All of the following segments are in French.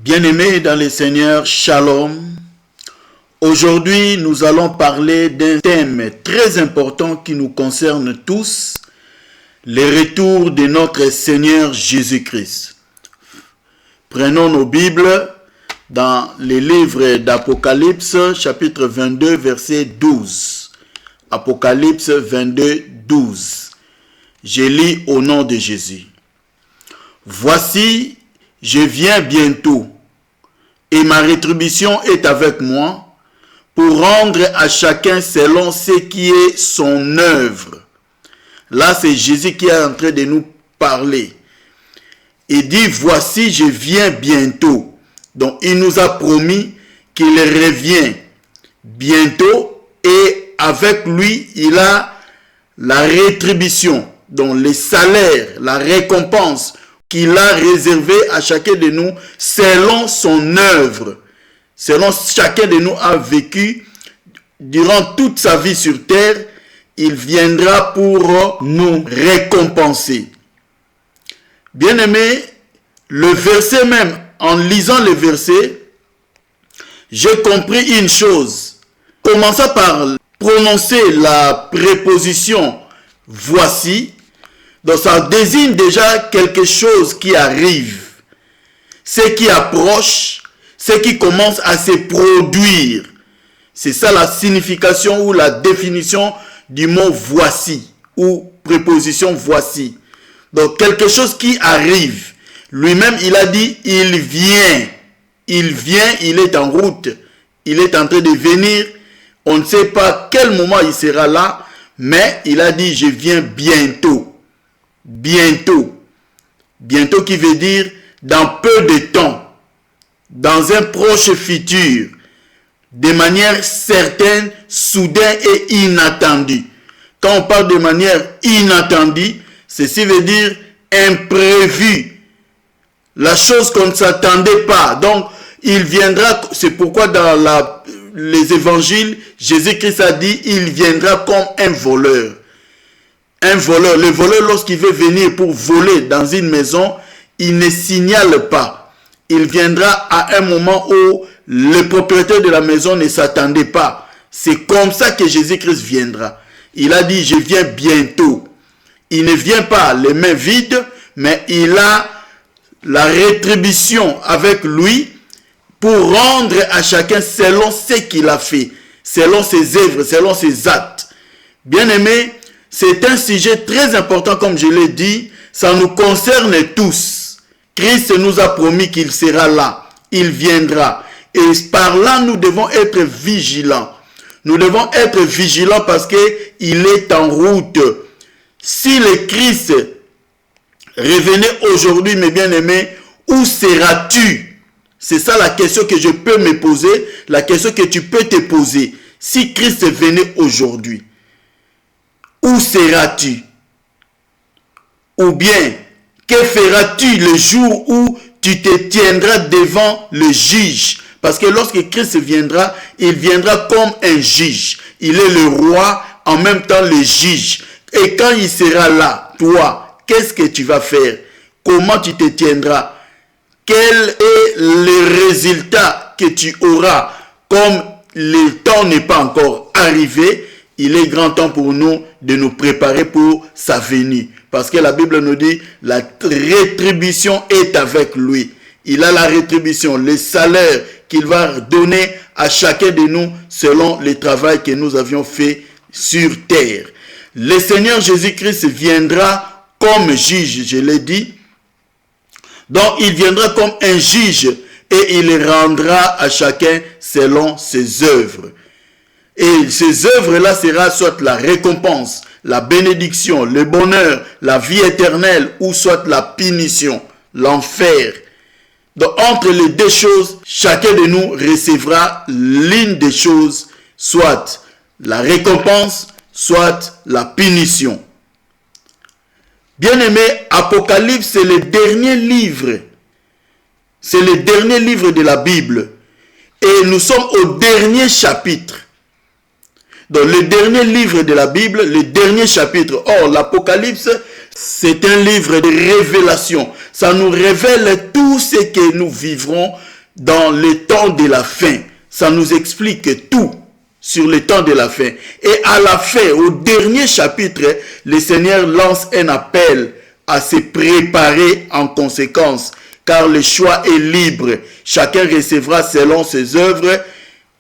Bien-aimés dans le Seigneur, Shalom. Aujourd'hui, nous allons parler d'un thème très important qui nous concerne tous, le retour de notre Seigneur Jésus-Christ. Prenons nos Bibles dans les livres d'Apocalypse, chapitre 22, verset 12. Apocalypse 22, 12. Je lis au nom de Jésus. Voici, je viens bientôt, et ma rétribution est avec moi, pour rendre à chacun selon ce qui est son œuvre. Là, c'est Jésus qui est en train de nous parler. Il dit, voici, je viens bientôt. Donc, il nous a promis qu'il revient bientôt, et avec lui, il a la rétribution, donc les salaires, la récompense qu'il a réservé à chacun de nous selon son œuvre. Selon chacun de nous a vécu durant toute sa vie sur terre, il viendra pour nous récompenser. Bien-aimés, le verset même, en lisant le verset, j'ai compris une chose. Commençons par prononcer la préposition « voici », donc ça désigne déjà quelque chose qui arrive, ce qui approche, ce qui commence à se produire. C'est ça la signification ou la définition du mot voici ou préposition voici. Donc quelque chose qui arrive. Lui-même il a dit il vient. Il vient, il est en route. Il est en train de venir. On ne sait pas quel moment il sera là, mais il a dit je viens bientôt. Bientôt. Bientôt qui veut dire dans peu de temps. Dans un proche futur. De manière certaine, soudaine et inattendue. Quand on parle de manière inattendue, ceci veut dire imprévu. La chose qu'on ne s'attendait pas. Donc, il viendra, c'est pourquoi dans les évangiles, Jésus-Christ a dit, il viendra comme un voleur. Un voleur, le voleur lorsqu'il veut venir pour voler dans une maison, il ne signale pas. Il viendra à un moment où le propriétaire de la maison ne s'attendait pas. C'est comme ça que Jésus-Christ viendra. Il a dit, je viens bientôt. Il ne vient pas les mains vides, mais il a la rétribution avec lui pour rendre à chacun selon ce qu'il a fait, selon ses œuvres, selon ses actes. Bien-aimés, c'est un sujet très important, comme je l'ai dit, ça nous concerne tous. Christ nous a promis qu'il sera là, il viendra. Et par là, nous devons être vigilants. Nous devons être vigilants parce qu'il est en route. Si le Christ revenait aujourd'hui, mes bien-aimés, où seras-tu? C'est ça la question que je peux me poser, la question que tu peux te poser. Si Christ venait aujourd'hui, où seras-tu? Ou bien, que feras-tu le jour où tu te tiendras devant le juge? Parce que lorsque Christ viendra, il viendra comme un juge. Il est le roi, en même temps le juge. Et quand il sera là, toi, qu'est-ce que tu vas faire? Comment tu te tiendras? Quel est le résultat que tu auras? Comme le temps n'est pas encore arrivé, il est grand temps pour nous de nous préparer pour sa venue. Parce que la Bible nous dit, la rétribution est avec lui. Il a la rétribution, le salaire qu'il va donner à chacun de nous selon le travail que nous avions fait sur terre. Le Seigneur Jésus-Christ viendra comme juge, je l'ai dit. Donc il viendra comme un juge et il rendra à chacun selon ses œuvres. Et ces œuvres-là sera soit la récompense, la bénédiction, le bonheur, la vie éternelle ou soit la punition, l'enfer. Donc entre les deux choses, chacun de nous recevra l'une des choses, soit la récompense, soit la punition. Bien-aimé, Apocalypse, c'est le dernier livre. C'est le dernier livre de la Bible. Et nous sommes au dernier chapitre. Dans le dernier livre de la Bible, le dernier chapitre. Or, l'Apocalypse, c'est un livre de révélation. Ça nous révèle tout ce que nous vivrons dans le temps de la fin. Ça nous explique tout sur le temps de la fin. Et à la fin, au dernier chapitre, le Seigneur lance un appel à se préparer en conséquence, car le choix est libre. Chacun recevra selon ses œuvres.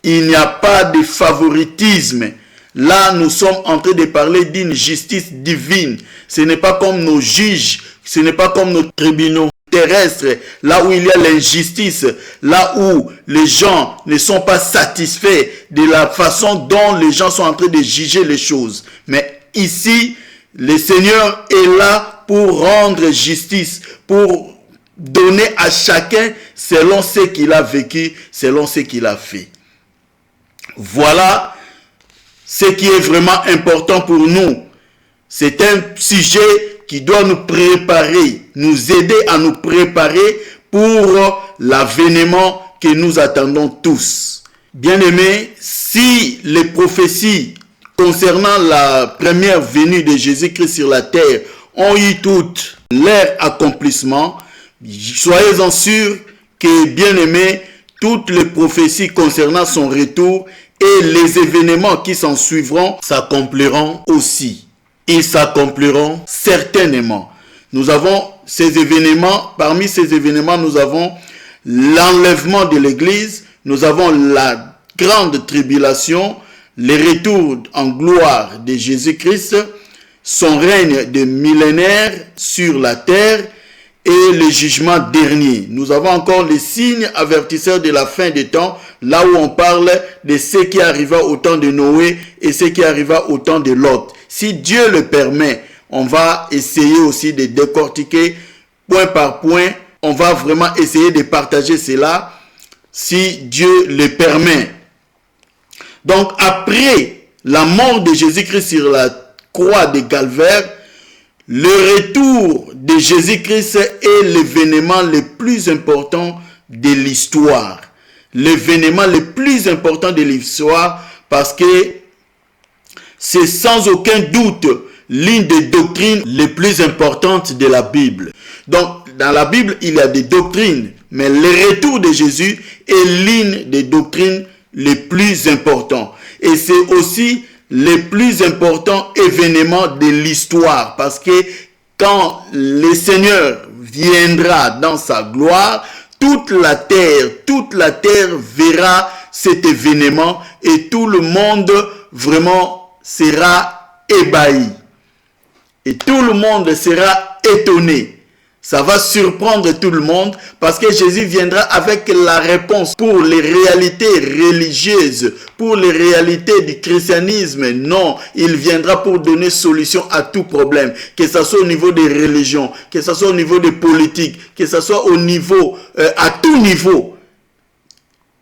Il n'y a pas de favoritisme. Là, nous sommes en train de parler d'une justice divine. Ce n'est pas comme nos juges, ce n'est pas comme nos tribunaux terrestres, là où il y a l'injustice, là où les gens ne sont pas satisfaits de la façon dont les gens sont en train de juger les choses. Mais ici, le Seigneur est là pour rendre justice, pour donner à chacun selon ce qu'il a vécu, selon ce qu'il a fait. Voilà ce qui est vraiment important pour nous. C'est un sujet qui doit nous préparer, nous aider à nous préparer pour l'avènement que nous attendons tous. Bien-aimés, si les prophéties concernant la première venue de Jésus-Christ sur la terre ont eu toutes leur accomplissement, soyez-en sûrs que, bien-aimés, toutes les prophéties concernant son retour et les événements qui s'en suivront s'accompliront aussi. Ils s'accompliront certainement. Nous avons ces événements, parmi ces événements, nous avons l'enlèvement de l'Église, nous avons la grande tribulation, le retour en gloire de Jésus-Christ, son règne de millénaire sur la terre et le jugement dernier. Nous avons encore les signes avertisseurs de la fin des temps, là où on parle de ce qui arriva au temps de Noé et ce qui arriva au temps de Lot. Si Dieu le permet, on va essayer aussi de décortiquer point par point. On va vraiment essayer de partager cela si Dieu le permet. Donc après la mort de Jésus-Christ sur la croix de Calvaire, le retour de Jésus-Christ est l'événement le plus important de l'histoire. L'événement le plus important de l'histoire parce que c'est sans aucun doute l'une des doctrines les plus importantes de la Bible. Donc, dans la Bible, il y a des doctrines, mais le retour de Jésus est l'une des doctrines les plus importantes. Et c'est aussi le plus important événement de l'histoire, parce que quand le Seigneur viendra dans sa gloire, toute la terre verra cet événement et tout le monde vraiment sera ébahi. Et tout le monde sera étonné. Ça va surprendre tout le monde parce que Jésus viendra avec la réponse pour les réalités religieuses, pour les réalités du christianisme. Non, il viendra pour donner solution à tout problème, que ce soit au niveau des religions, que ce soit au niveau des politiques, que ce soit au niveau, à tout niveau.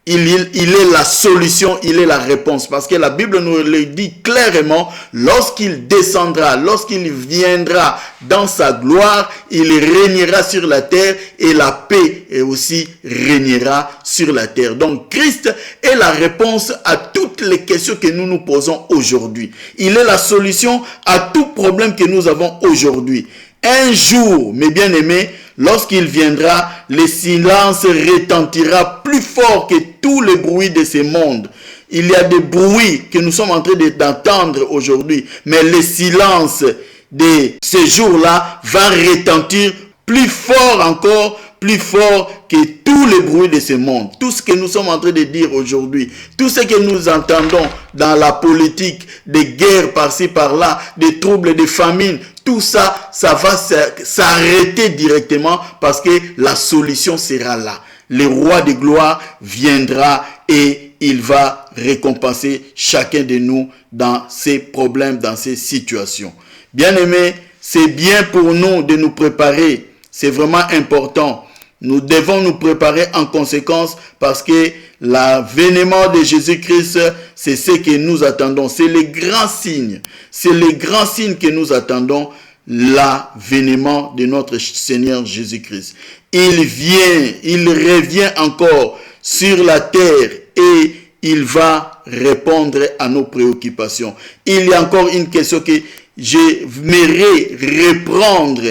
Il est la solution, il est la réponse. Parce que la Bible nous le dit clairement, lorsqu'il descendra, lorsqu'il viendra dans sa gloire, il régnera sur la terre et la paix aussi régnera sur la terre. Donc Christ est la réponse à toutes les questions que nous nous posons aujourd'hui. Il est la solution à tout problème que nous avons aujourd'hui. Un jour, mes bien-aimés, lorsqu'il viendra, le silence retentira plus fort que tous les bruits de ce monde. Il y a des bruits que nous sommes en train d'entendre aujourd'hui, mais le silence de ce jour-là va retentir plus fort encore, plus fort que tous les bruits de ce monde. Tout ce que nous sommes en train de dire aujourd'hui, tout ce que nous entendons dans la politique, des guerres par-ci par-là, des troubles, des famines, tout ça, ça va s'arrêter directement parce que la solution sera là. Le roi de gloire viendra et il va récompenser chacun de nous dans ses problèmes, dans ses situations. Bien-aimés, c'est bien pour nous de nous préparer. C'est vraiment important. Nous devons nous préparer en conséquence parce que l'avènement de Jésus-Christ, c'est ce que nous attendons. C'est le grand signe. C'est le grand signe que nous attendons, l'avènement de notre Seigneur Jésus-Christ. Il vient, il revient encore sur la terre et il va répondre à nos préoccupations. Il y a encore une question que j'aimerais reprendre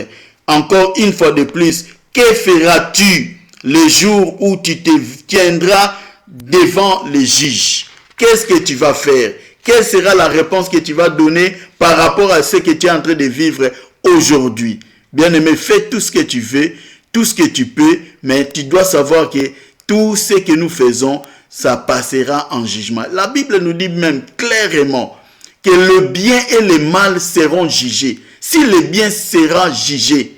encore une fois de plus. Que feras-tu le jour où tu te tiendras devant les juges? Qu'est-ce que tu vas faire? Quelle sera la réponse que tu vas donner par rapport à ce que tu es en train de vivre aujourd'hui? Bien-aimé, fais tout ce que tu veux, tout ce que tu peux, mais tu dois savoir que tout ce que nous faisons, ça passera en jugement. La Bible nous dit même clairement que le bien et le mal seront jugés. Si le bien sera jugé,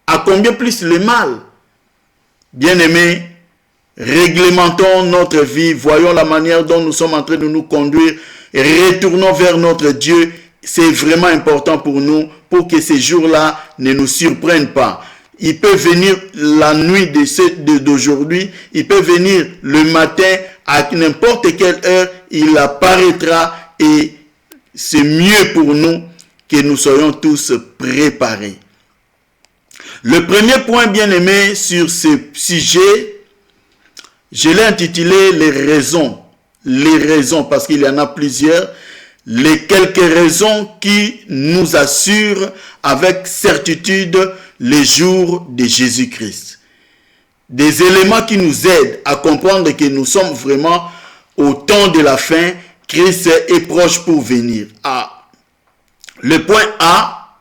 à combien plus le mal? Bien-aimés, réglementons notre vie, voyons la manière dont nous sommes en train de nous conduire, retournons vers notre Dieu. C'est vraiment important pour nous, pour que ces jours-là ne nous surprennent pas. Il peut venir la nuit d'aujourd'hui, il peut venir le matin, à n'importe quelle heure, il apparaîtra et c'est mieux pour nous que nous soyons tous préparés. Le premier point, bien-aimé, sur ce sujet, je l'ai intitulé les raisons, parce qu'il y en a plusieurs, les quelques raisons qui nous assurent avec certitude les jours de Jésus-Christ. Des éléments qui nous aident à comprendre que nous sommes vraiment au temps de la fin, Christ est proche pour venir. Le point A,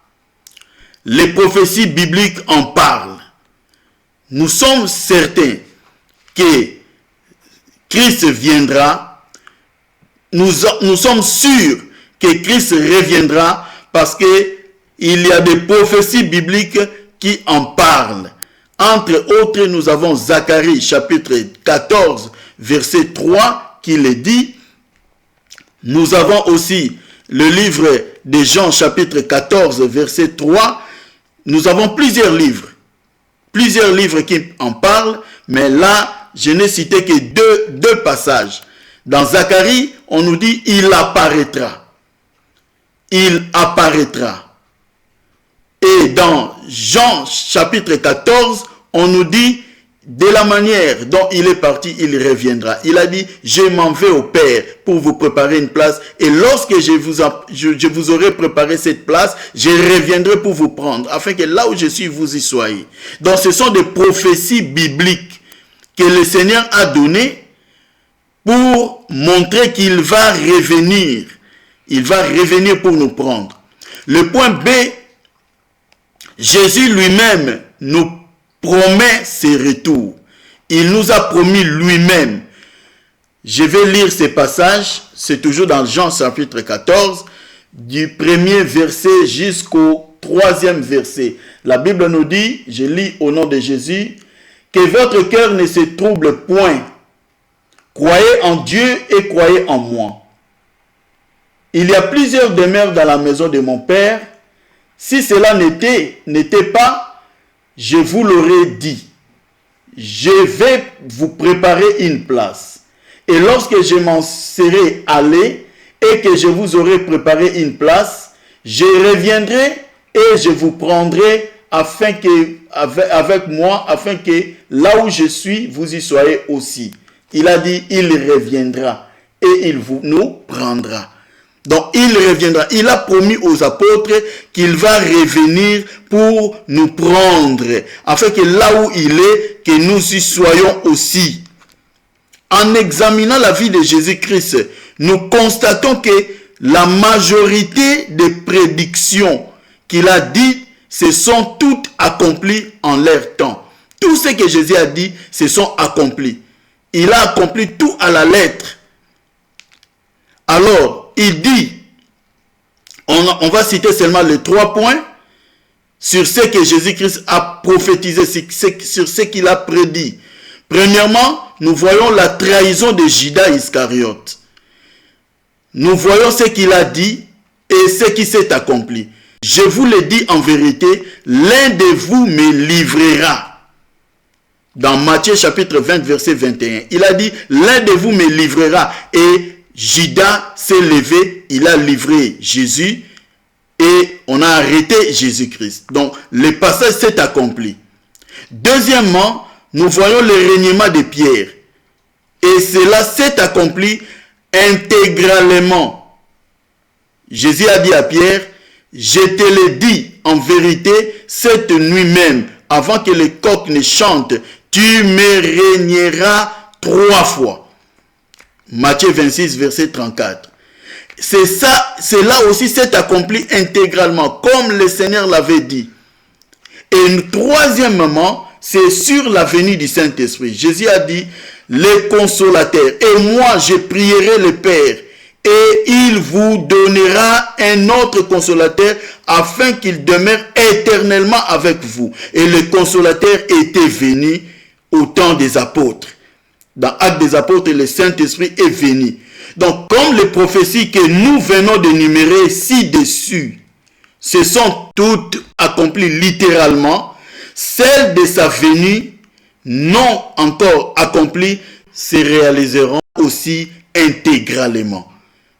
les prophéties bibliques en parlent. Nous sommes certains que Christ viendra. Nous sommes sûrs que Christ reviendra parce qu'il y a des prophéties bibliques qui en parlent. Entre autres, nous avons Zacharie chapitre 14, verset 3 qui le dit. Nous avons aussi le livre de Jean chapitre 14, verset 3. Nous avons plusieurs livres qui en parlent, mais là, je n'ai cité que deux passages. Dans Zacharie, on nous dit « il apparaîtra ». Il apparaîtra. Et dans Jean chapitre 14, on nous dit de la manière dont il est parti, il reviendra. Il a dit, je m'en vais au Père pour vous préparer une place. Et lorsque je vous aurai préparé cette place, je reviendrai pour vous prendre, afin que là où je suis, vous y soyez. Donc ce sont des prophéties bibliques que le Seigneur a données pour montrer qu'il va revenir. Il va revenir pour nous prendre. Le point B, Jésus lui-même nous promet ses retours. Il nous a promis lui-même. Je vais lire ces passages. C'est toujours dans Jean chapitre 14, du premier verset jusqu'au 3e verset. La Bible nous dit, je lis au nom de Jésus, que votre cœur ne se trouble point. Croyez en Dieu et croyez en moi. Il y a plusieurs demeures dans la maison de mon Père. Si cela n'était pas, je vous l'aurais dit. Je vais vous préparer une place. Et lorsque je m'en serai allé et que je vous aurai préparé une place, je reviendrai et je vous prendrai avec moi, afin que là où je suis, vous y soyez aussi. Il a dit, il reviendra et il nous prendra. Donc il reviendra. Il a promis aux apôtres qu'il va revenir pour nous prendre, afin que là où il est, que nous y soyons aussi. En examinant la vie de Jésus-Christ, nous constatons que la majorité des prédictions qu'il a dites se sont toutes accomplies en leur temps. Tout ce que Jésus a dit se sont accomplis. Il a accompli tout à la lettre. Alors, il dit, on va citer seulement les 3 points sur ce que Jésus-Christ a prophétisé, sur ce qu'il a prédit. Premièrement, nous voyons la trahison de Judas Iscariote. Nous voyons ce qu'il a dit et ce qui s'est accompli. Je vous le dis en vérité, l'un de vous me livrera. Dans Matthieu chapitre 20, verset 21, il a dit, l'un de vous me livrera. Et Judas s'est levé, il a livré Jésus et on a arrêté Jésus-Christ. Donc, le passage s'est accompli. Deuxièmement, nous voyons le reniement de Pierre. Et cela s'est accompli intégralement. Jésus a dit à Pierre, je te le dis en vérité, cette nuit même, avant que les coqs ne chantent, tu me régneras 3 fois. Matthieu 26, verset 34. C'est ça, cela aussi s'est accompli intégralement, comme le Seigneur l'avait dit. Et troisièmement, c'est sur la venue du Saint-Esprit. Jésus a dit, les consolateurs, et moi je prierai le Père, et il vous donnera un autre consolateur, afin qu'il demeure éternellement avec vous. Et le consolateur était venu au temps des apôtres. Dans Actes des apôtres, le Saint-Esprit est venu. Donc, comme les prophéties que nous venons d'énumérer ci-dessus, se sont toutes accomplies littéralement, celles de sa venue, non encore accomplies, se réaliseront aussi intégralement.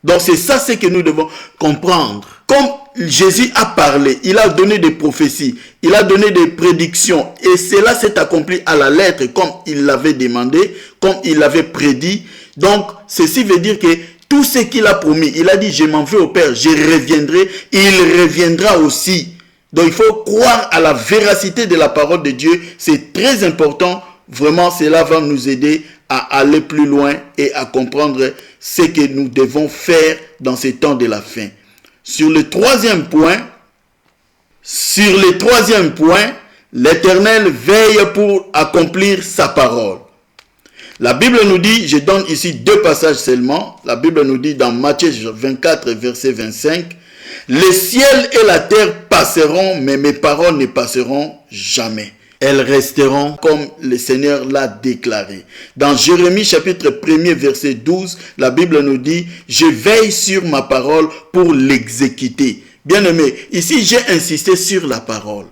Donc, c'est ça ce que nous devons comprendre. Comme Jésus a parlé, il a donné des prophéties, il a donné des prédictions, et cela s'est accompli à la lettre, comme il l'avait demandé, comme il l'avait prédit. Donc, ceci veut dire que tout ce qu'il a promis, il a dit, je m'en vais au Père, je reviendrai, il reviendra aussi. Donc, il faut croire à la véracité de la parole de Dieu. C'est très important. Vraiment, cela va nous aider à aller plus loin et à comprendre ce que nous devons faire dans ces temps de la fin. Sur le troisième point, l'Éternel veille pour accomplir sa parole. La Bible nous dit, je donne ici 2 passages seulement. La Bible nous dit dans Matthieu 24, verset 25, « Le ciel et la terre passeront, mais mes paroles ne passeront jamais. Elles resteront comme le Seigneur l'a déclaré. » Dans Jérémie chapitre 1er, verset 12, la Bible nous dit, « Je veille sur ma parole pour l'exécuter. » Bien-aimé, ici j'ai insisté sur la parole.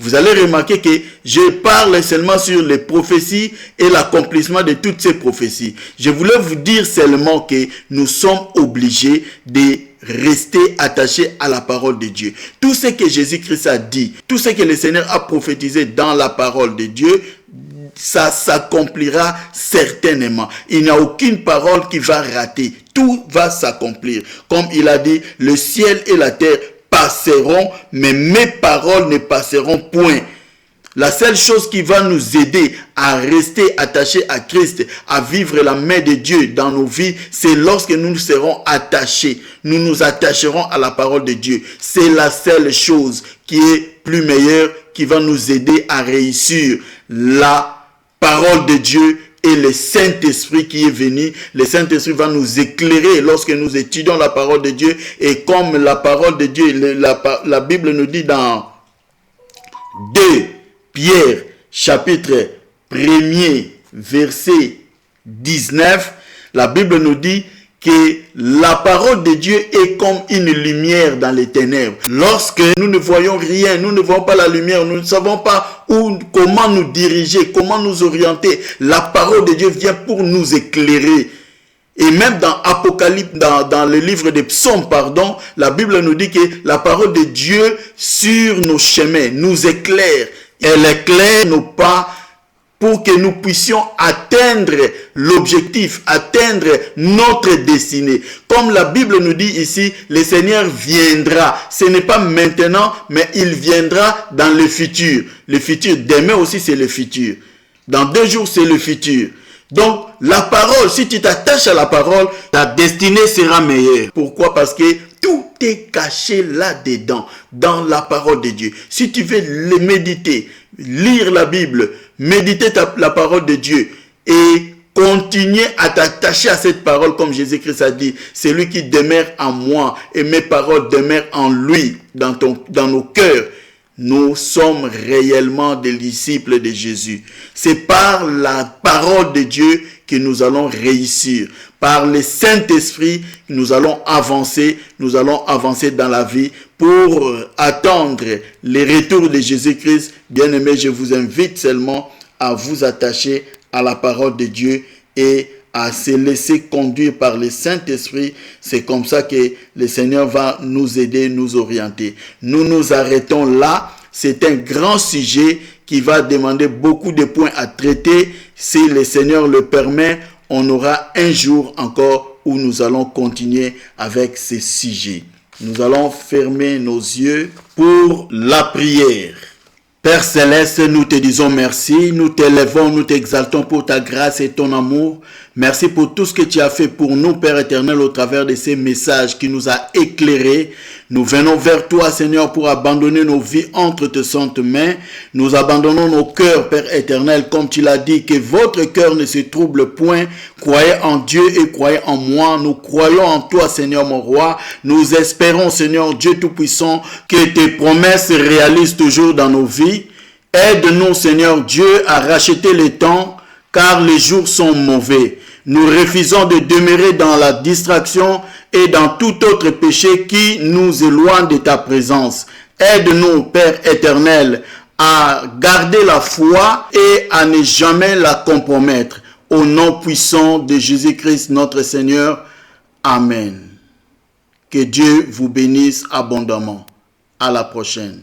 Vous allez remarquer que je parle seulement sur les prophéties et l'accomplissement de toutes ces prophéties. Je voulais vous dire seulement que nous sommes obligés de rester attachés à la parole de Dieu. Tout ce que Jésus-Christ a dit, tout ce que le Seigneur a prophétisé dans la parole de Dieu, ça s'accomplira certainement. Il n'y a aucune parole qui va rater. Tout va s'accomplir. Comme il a dit, le ciel et la terre passeront, mais mes paroles ne passeront point. La seule chose qui va nous aider à rester attachés à Christ, à vivre la main de Dieu dans nos vies, c'est lorsque nous serons attachés. Nous nous attacherons à la parole de Dieu. C'est la seule chose qui est plus meilleure, qui va nous aider à réussir. La parole de Dieu et le Saint-Esprit qui est venu. Le Saint-Esprit va nous éclairer lorsque nous étudions la parole de Dieu. Et comme la parole de Dieu, la Bible nous dit dans 2 Pierre, chapitre 1er, verset 19, la Bible nous dit que la parole de Dieu est comme une lumière dans les ténèbres. Lorsque nous ne voyons rien, nous ne voyons pas la lumière, nous ne savons pas comment nous diriger, comment nous orienter, la parole de Dieu vient pour nous éclairer. Et même dans Apocalypse, dans le livre des psaumes, la Bible nous dit que la parole de Dieu sur nos chemins nous éclaire. Elle éclaire nos pas pour que nous puissions atteindre l'objectif, atteindre notre destinée. Comme la Bible nous dit ici, le Seigneur viendra. Ce n'est pas maintenant, mais il viendra dans le futur. Le futur, demain aussi c'est le futur. Dans 2 jours c'est le futur. Donc la parole, si tu t'attaches à la parole, ta destinée sera meilleure. Pourquoi? Parce que tout est caché là-dedans, dans la parole de Dieu. Si tu veux le méditer, lire la Bible, méditer la parole de Dieu et continuer à t'attacher à cette parole, comme Jésus-Christ a dit, c'est lui qui demeure en moi et mes paroles demeurent en lui, dans nos cœurs. Nous sommes réellement des disciples de Jésus. C'est par la parole de Dieu que nous allons réussir. Par le Saint-Esprit, nous allons avancer dans la vie pour attendre le retour de Jésus-Christ. Bien-aimés, je vous invite seulement à vous attacher à la parole de Dieu et à se laisser conduire par le Saint-Esprit. C'est comme ça que le Seigneur va nous aider, nous orienter. Nous nous arrêtons là. C'est un grand sujet qui va demander beaucoup de points à traiter. Si le Seigneur le permet, on aura un jour encore où nous allons continuer avec ces sujets. Nous allons fermer nos yeux pour la prière. Père Céleste, nous te disons merci, nous t'élèvons, nous t'exaltons pour ta grâce et ton amour. Merci pour tout ce que tu as fait pour nous, Père éternel, au travers de ces messages qui nous a éclairés. Nous venons vers toi, Seigneur, pour abandonner nos vies entre tes saintes mains. Nous abandonnons nos cœurs, Père éternel, comme tu l'as dit, que votre cœur ne se trouble point. Croyez en Dieu et croyez en moi. Nous croyons en toi, Seigneur, mon roi. Nous espérons, Seigneur, Dieu Tout-Puissant, que tes promesses se réalisent toujours dans nos vies. Aide-nous, Seigneur Dieu, à racheter les temps, car les jours sont mauvais. Nous refusons de demeurer dans la distraction et dans tout autre péché qui nous éloigne de ta présence. Aide-nous, Père éternel, à garder la foi et à ne jamais la compromettre. Au nom puissant de Jésus-Christ, notre Seigneur. Amen. Que Dieu vous bénisse abondamment. À la prochaine.